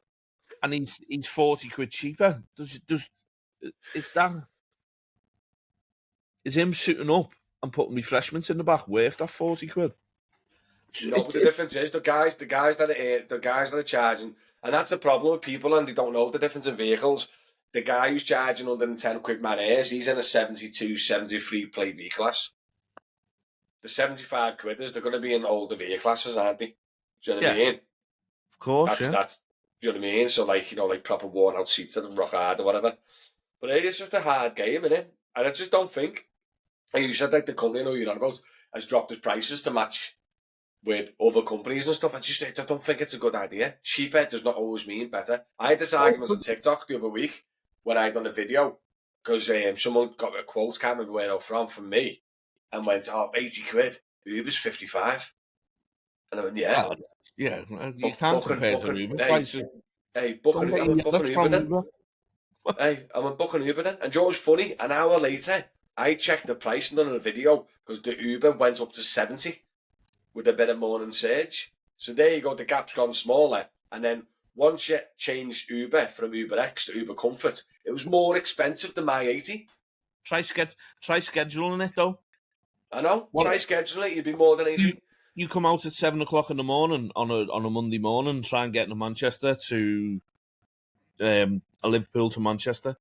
And he's 40 quid cheaper. Is him suiting up and putting refreshments in the back worth that 40 quid? No, but the difference is the guys that are charging, and that's the problem with people, and they don't know the difference in vehicles. The guy who's charging 110 quid man he's in a 72, 73 plate V class. The 75 quidders, they're going to be in older V classes, aren't they? Do you know what I mean? Of course, that's you know what I mean? So like proper worn out seats that are rock hard or whatever. But it is just a hard game, innit? And I just don't think, and you said like the company I know you're on about has dropped its prices to match with other companies and stuff. I don't think it's a good idea. Cheaper does not always mean better. I had this argument on TikTok the other week when I done a video because someone got a quote, can't remember where from me, and went, 80 quid. Uber's 55. And I went, yeah. Yeah, you can't compare to Uber prices. Hey, book an Uber then. Hey, I'm a booking Uber then. And Joe was funny. An hour later, I checked the price and done a video because the Uber went up to 70 with a bit of morning surge. So there you go, the gap's gone smaller. And then once you change Uber from Uber X to Uber Comfort, it was more expensive than my 80. Try scheduling it though. I know. Try scheduling it, you'd be more than 80. You come out at 7 o'clock in the morning on a Monday morning, try and get to Manchester to a Liverpool to Manchester.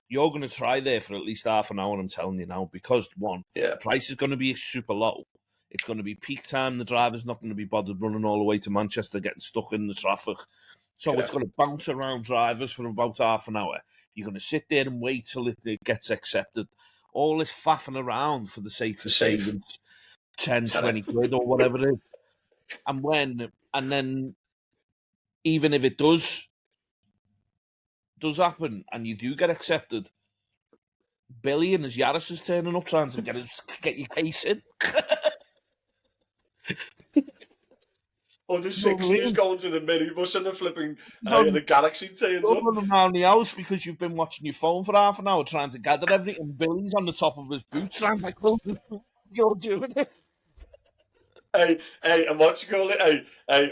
You're going to try there for at least half an hour, I'm telling you now, because the price is going to be super low. It's going to be peak time. The driver's not going to be bothered running all the way to Manchester, getting stuck in the traffic. So It's going to bounce around drivers for about half an hour. You're going to sit there and wait till it gets accepted. All this faffing around for the sake of saving 10, 20 quid or whatever it is. And then even if it does happen and you do get accepted, Billy and his Yaris is turning up trying to get your case in. Or the 60s going to the minibus and the flipping and the Galaxy turns up. Running around the house because you've been watching your phone for half an hour trying to gather everything, and Billy's on the top of his boots. I'm like, well, you're doing it. And what you call it?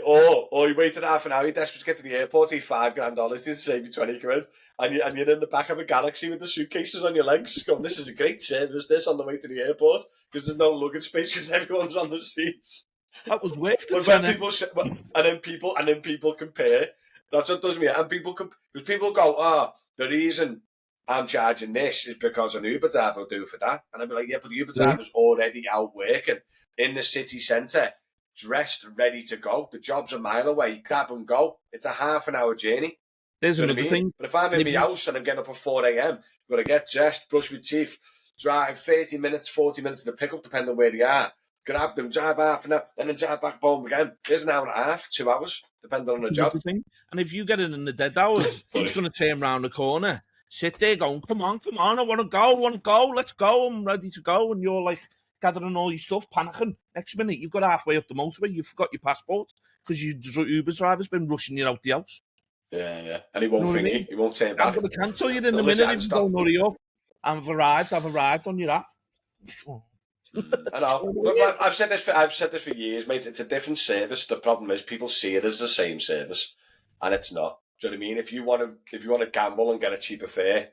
Or you waited half an hour, you're desperate to get to the airport, you $5,000 to save you 20 quid, and you're in the back of a Galaxy with the suitcases on your legs, going, this is a great service, this, on the way to the airport, because there's no luggage space because everyone's on the seats. That was worth the But when tenner. people say, and then people compare, that's what does me. And because people go, the reason I'm charging this is because an Uber driver will do for that. And I'd be like, yeah, but the Uber driver's already out working in the city centre, dressed, ready to go. The job's a mile away. Grab and go. It's a half an hour journey. There's You know another what I mean? thing. But if I'm in my house and I'm getting up at 4 a.m., I've got to get dressed, brush my teeth, drive 30 minutes, 40 minutes to the pickup, depending on where they are. Grab them, drive half an hour, and then drive back home again. There's an hour and a half, 2 hours, depending on the job. Thing. And if you get it in the dead hours, he's going to turn round the corner, sit there going, come on, I want to go, let's go, I'm ready to go. And you're like gathering all your stuff, panicking. Next minute, you've got halfway up the motorway, you forgot your passport because your Uber driver's been rushing you out the house. Yeah. And he won't ring you, he won't turn back. I'm going to cancel you in a minute if you don't hurry up. I've arrived on your app. I know. But I've said this for years, mate. It's a different service. The problem is people see it as the same service, and it's not. Do you know what I mean? If you want to gamble and get a cheaper fare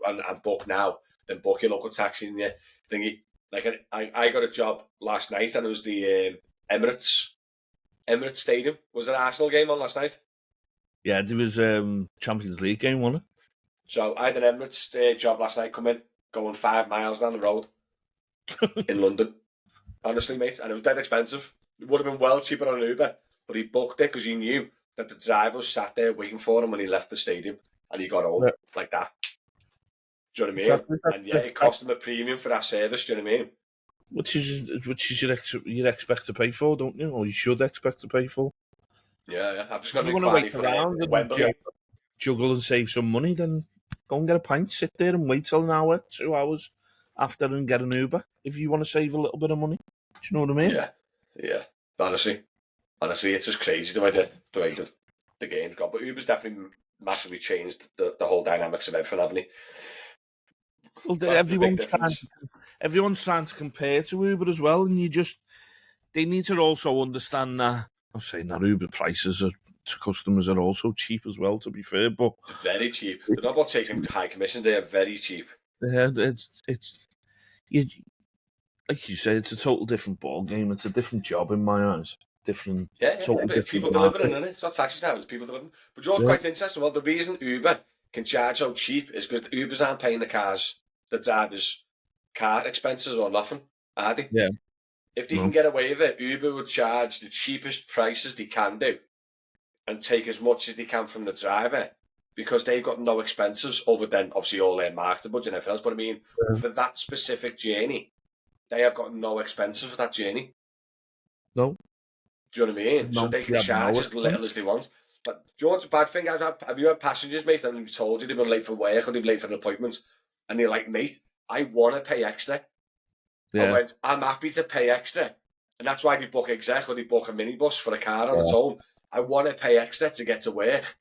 and book now, then book your local taxi and your thingy. Like I got a job last night, and it was the Emirates Stadium. Was an Arsenal game on last night? Yeah, there was Champions League game, wasn't it? So I had an Emirates job last night. Come in, going 5 miles down the road. In London, honestly, mate, and it was dead expensive. It would have been well cheaper on an Uber, but he booked it because he knew that the driver was sat there waiting for him when he left the stadium, and he got home like that. Do you know what I mean? Exactly. And yeah, it cost him a premium for that service. Do you know what I mean? Which is you'd expect to pay for, don't you? Or you should expect to pay for. Yeah. I've just got an inquiry for Wembley. Juggle and save some money, then go and get a pint, sit there and wait till an hour, 2 hours after and get an Uber if you want to save a little bit of money. Do you know what I mean? Yeah. Honestly, it's just crazy the way the game's gone. But Uber's definitely massively changed the whole dynamics of everything, haven't he? Well, everyone's trying to compare to Uber as well, and they need to also understand that. I'm saying that Uber prices to customers are also cheap as well. To be fair, but very cheap. They're not about taking high commission; they are very cheap. Yeah, it's like you say, it's a total different ball game. It's a different job in my eyes. Different. Yeah, but it's people delivering, isn't it? It's not taxis now, it's people delivering. But yours quite interesting. Well, the reason Uber can charge so cheap is because the Ubers aren't paying the drivers' car expenses or nothing, are they? Yeah. If they can get away with it, Uber would charge the cheapest prices they can do and take as much as they can from the driver because they've got no expenses other than obviously all their marketing budget and everything else. But I mean, for that specific journey, they have got no expenses for that journey. No. Do you know what I mean? No, so they can charge as little as they want. But do you know what's a bad thing? Have you had passengers, mate, and they've told you they've been late for work or they've been late for an appointment, and they're like, mate, I want to pay extra. Yeah. I'm happy to pay extra. And that's why they book exec or they book a minibus for a car on its own. I want to pay extra to get to work.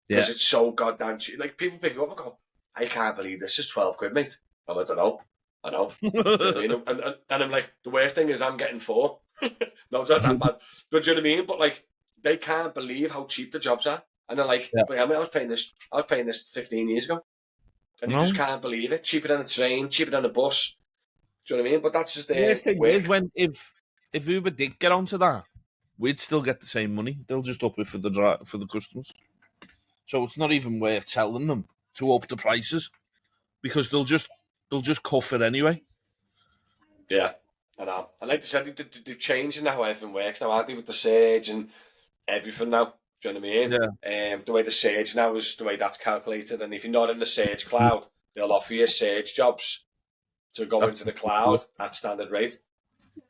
Because it's so goddamn cheap. Like, people pick it up and go, I can't believe this is 12 quid, mate. I'm like, I know. You know what I mean? And I'm like, the worst thing is I'm getting 4. No, it's not that bad. But do you know what I mean? But like, they can't believe how cheap the jobs are. And they're like, I mean, I was paying this 15 years ago. And you just can't believe it. Cheaper than a train, cheaper than a bus. Do you know what I mean? But that's just the thing is, if Uber did get onto that, we'd still get the same money. They'll just up it for the customers. So it's not even worth telling them to up the prices because they'll just cuff it anyway. Yeah, I know. And like they said, they're changing how everything works now, aren't they? With the Sage and everything now. Do you know what I mean? Yeah. The way the Sage now is the way that's calculated. And if you're not in the Sage cloud, they'll offer you Sage jobs to go into the cloud at standard rate.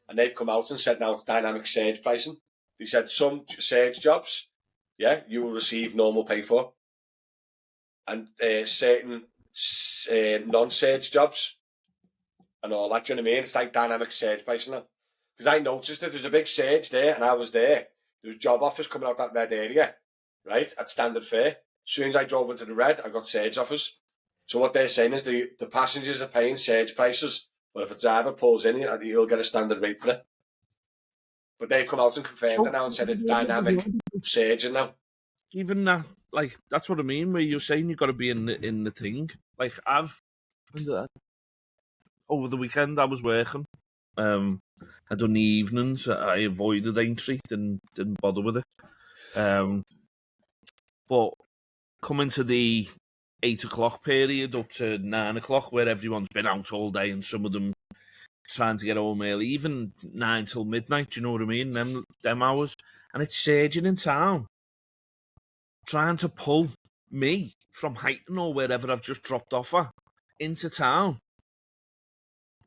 And they've come out and said now it's dynamic Sage pricing. They said some Sage jobs, you will receive normal pay for. And certain non-Sage jobs and all that, do you know what I mean? It's like dynamic Sage pricing now. Because I noticed that there's a big Sage there and I was there. There was job offers coming out that red area, right, at standard fare. As soon as I drove into the red, I got Sage offers. So what they're saying is the passengers are paying Sage prices, but if a driver pulls in, he'll get a standard rate for it. But they've come out and confirmed it now and said it's dynamic surgeon now. Even that, like, that's what I mean. Where you're saying you've got to be in the thing. Like over the weekend I was working. I done the evenings. I avoided entry. Didn't bother with it. But coming to the 8 o'clock period up to 9 o'clock, where everyone's been out all day and some of them trying to get home early, even 9 till midnight. Do you know what I mean? Them hours, and it's surging in town, trying to pull me from Heighton or wherever I've just dropped off at into town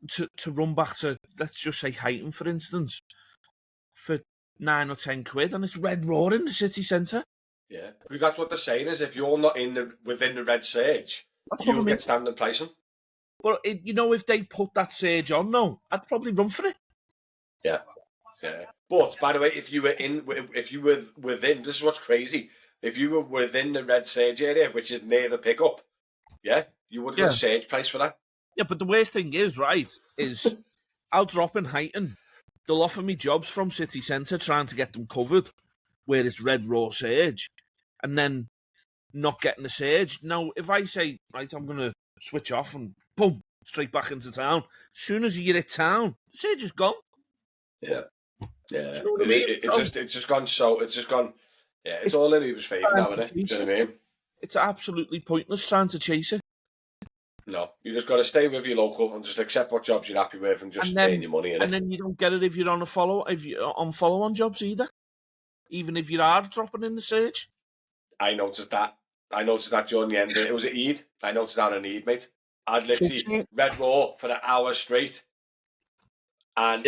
to run back to, let's just say, Heighton, for instance, for 9 or 10 quid, and it's red raw in the city centre. Yeah, because that's what they're saying is if you're not within the red surge, you'll get standard pricing. But if they put that surge on, no, I'd probably run for it. Yeah. But by the way, if you were within, this is what's crazy. If you were within the red surge area, which is near the pickup, you would get a surge price for that. Yeah, but the worst thing is, I'll drop in Heighton. They'll offer me jobs from city centre trying to get them covered, where it's red raw surge, and then not getting the surge. Now, if I say, right, I'm going to switch off and boom, straight back into town, as soon as you get to town, the surge is gone. Yeah. You know what I mean? It's just gone. Yeah, it's all in Uber's favour now, isn't it? Do you know what I mean? It's absolutely pointless trying to chase it. No, you just got to stay with your local and just accept what jobs you're happy with and just paying your money in it. And then you don't get it if you're on follow-on jobs either. Even if you are dropping in the surge. I noticed that during the end. It was at Eid. I noticed that on Eid, mate. I'd literally red raw for an hour straight, and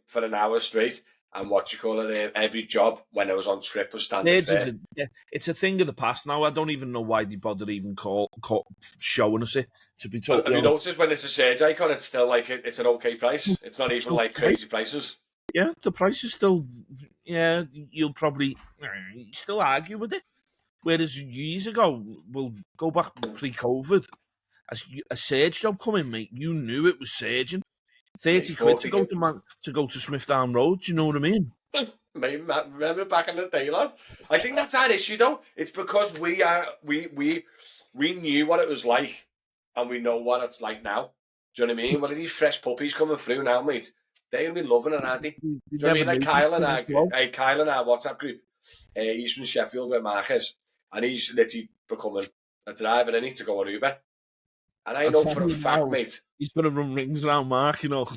for an hour straight, and every job when I was on trip was standard fare. It's a thing of the past now. I don't even know why they bother even showing us it. To be totally Have you noticed when it's a surge icon, it's still like it's an okay price. It's not even like crazy prices. Yeah, the price is still. Yeah, you'll probably still argue with it. Whereas years ago, we'll go back pre-COVID, as a surge job coming, mate, you knew it was surging. 30 quid to go to Smithdown Road. Do you know what I mean? Mate, remember back in the day, lad? I think that's our issue, though. It's because we knew what it was like, and we know what it's like now. Do you know what I mean? What are these fresh puppies coming through now, mate? They're gonna be loving it, aren't they? Do you know what I mean? Like Kyle and our WhatsApp group. He's from Sheffield where Mark is, and he's literally becoming a driver, isn't he, to go on Uber. And I know for a fact, mate, he's gonna run rings around Mark, you know.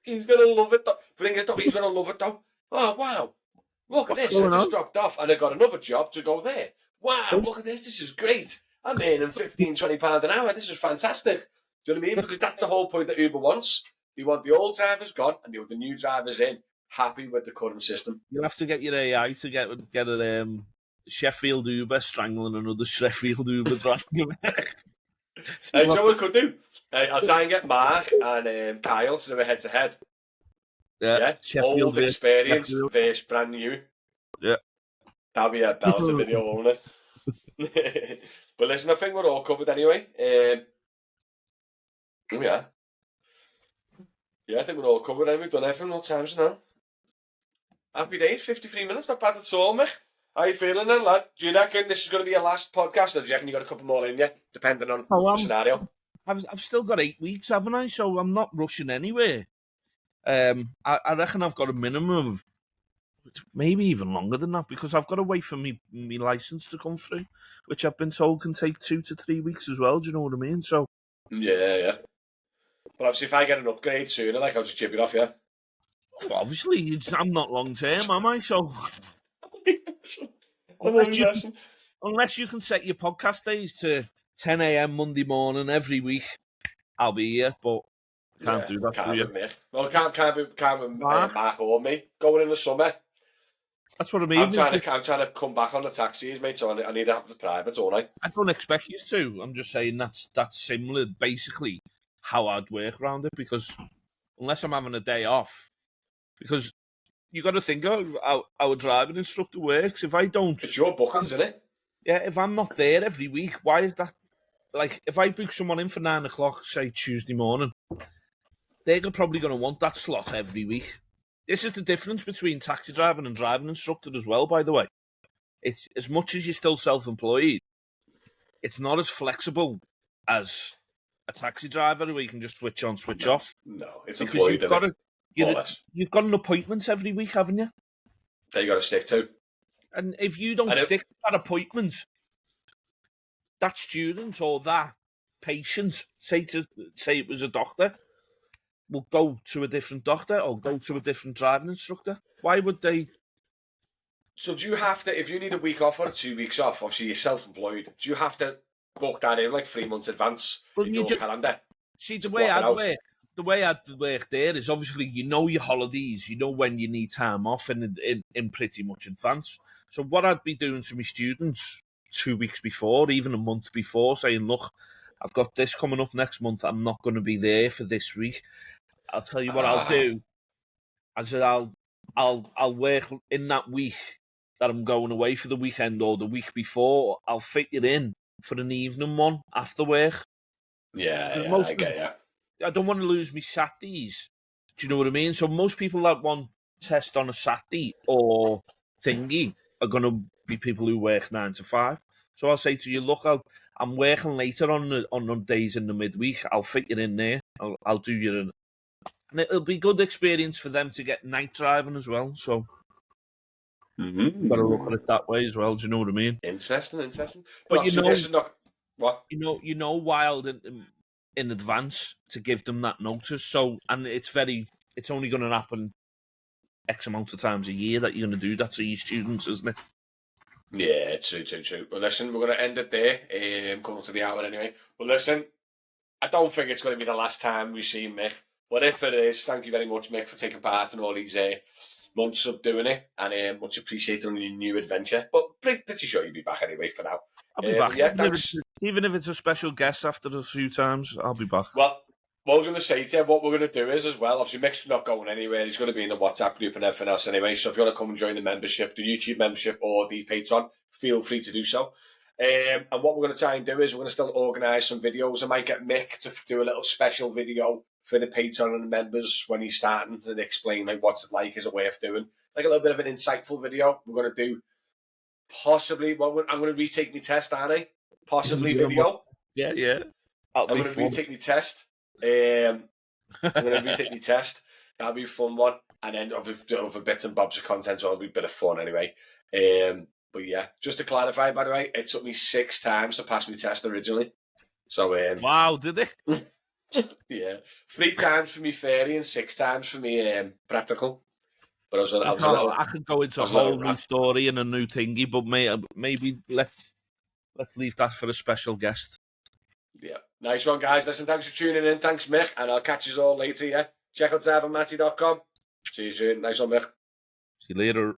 He's gonna love it though. The thing is, he's gonna love it though. Oh wow! Look at this! I just dropped off, and I got another job to go there. Wow! Look at this! This is great. I'm earning £15-20 an hour. This is fantastic. Do you know what I mean? Because that's the whole point that Uber wants. They want the old drivers gone, and they want the new drivers in, happy with the current system. You'll have to get your AI to get a Sheffield Uber strangling another Sheffield Uber driver. You know what we could do? I'll try and get Mark and Kyle to do a head-to-head. Yeah. Old experience versus brand new. Yeah. That'll be a belter video, won't it? But listen, I think we're all covered anyway. Yeah, I think we're all covered. We've done everything all times now. Happy days, 53 minutes, not bad at all, Mick. How you feeling then, lad? Do you reckon this is going to be your last podcast, or do you reckon you got a couple more in you, depending on the scenario? I've still got 8 weeks, haven't I? So I'm not rushing anywhere. I reckon I've got a minimum of maybe even longer than that, because I've got to wait for me licence to come through, which I've been told can take 2 to 3 weeks as well. Do you know what I mean? So yeah. But obviously, if I get an upgrade sooner, I'll just chip it off, yeah. Well, obviously, I'm not long term, am I? So unless you can set your podcast days to 10 a.m. Monday morning every week, I'll be here. But can't do that. Can't with me. Well, can't with Mark or me going in the summer. That's what I mean. I'm trying to come back on the taxis, mate. So I need to have the private, don't I? I don't expect you to. I'm just saying that's similar, basically, how I'd work around it. Because unless I'm having a day off, because you got to think of how a driving instructor works. If I don't, it's your bookings, isn't it? Yeah. If I'm not there every week, why is that? Like, if I book someone in for 9 o'clock, say Tuesday morning, they're probably going to want that slot every week. This is the difference between taxi driver and driving instructor as well, by the way. It's as much as you're still self-employed, it's not as flexible as a taxi driver where you can just switch on, switch off. No, it's Because employed, you've got an appointment every week, haven't you? that you got to stick to. And if you don't stick to that appointment, that student or that patient, say it was a doctor, will go to a different doctor or go to a different driving instructor. Why would they? So do you have to, if you need a week off or 2 weeks off, obviously you're self-employed, do you have to book that in like 3 months advance in your calendar? See, the way I'd work there is obviously you know your holidays, you know when you need time off in pretty much advance. So what I'd be doing to my students 2 weeks before, even a month before, saying, look, I've got this coming up next month. I'm not going to be there for this week. I'll tell you what I'll do. I said I'll work in that week that I'm going away for the weekend or the week before. I'll fit it in for an evening one after work. Yeah, I get you. I don't want to lose my Saturdays. Do you know what I mean? So most people that want test on a Saturday or thingy are going to be people who work 9 to 5. So I'll say to you, look, I'm working later on the days in the midweek. I'll fit you in there. I'll do you, and it'll be good experience for them to get night driving as well. So you've got to look at it that way as well. Do you know what I mean? Interesting. But this is not what wild in advance to give them that notice. So, and it's only going to happen X amount of times a year that you're going to do that to your students, isn't it? Yeah, true. Well, listen, we're going to end it there. Coming to the hour anyway. But listen, I don't think it's going to be the last time we see Mick. But if it is, thank you very much, Mick, for taking part in all these months of doing it, and much appreciated on your new adventure. But pretty sure you'll be back anyway for now. I'll be back. Yeah, thanks. Even if it's a special guest after a few times, I'll be back. Well, what I was going to say to you, what we're going to do is as well, obviously Mick's not going anywhere. He's going to be in the WhatsApp group and everything else anyway. So if you want to come and join the membership, the YouTube membership or the Patreon, feel free to do so. And what we're going to try and do is we're going to still organise some videos. I might get Mick to do a little special video for the Patreon and the members when he's starting to explain like what's it like, is it worth doing. Like a little bit of an insightful video. We're going to do possibly, I'm going to retake my test, aren't I? Possibly video. Yeah. I'm going to retake my test. I'm going to retake my test. That'll be a fun one. And then other bits and bobs of content, so it'll be a bit of fun anyway. But yeah, just to clarify, by the way, it took me 6 times to pass my test originally. So wow, did it? Yeah, 3 times for me theory and 6 times for me practical. But I could go into a whole new story and a new thingy, but maybe let's leave that for a special guest. Yeah, nice one, guys. Listen, thanks for tuning in. Thanks, Mick, and I'll catch you all later. Yeah, check out drivermatty.com. See you soon. Nice one, Mick. See you later.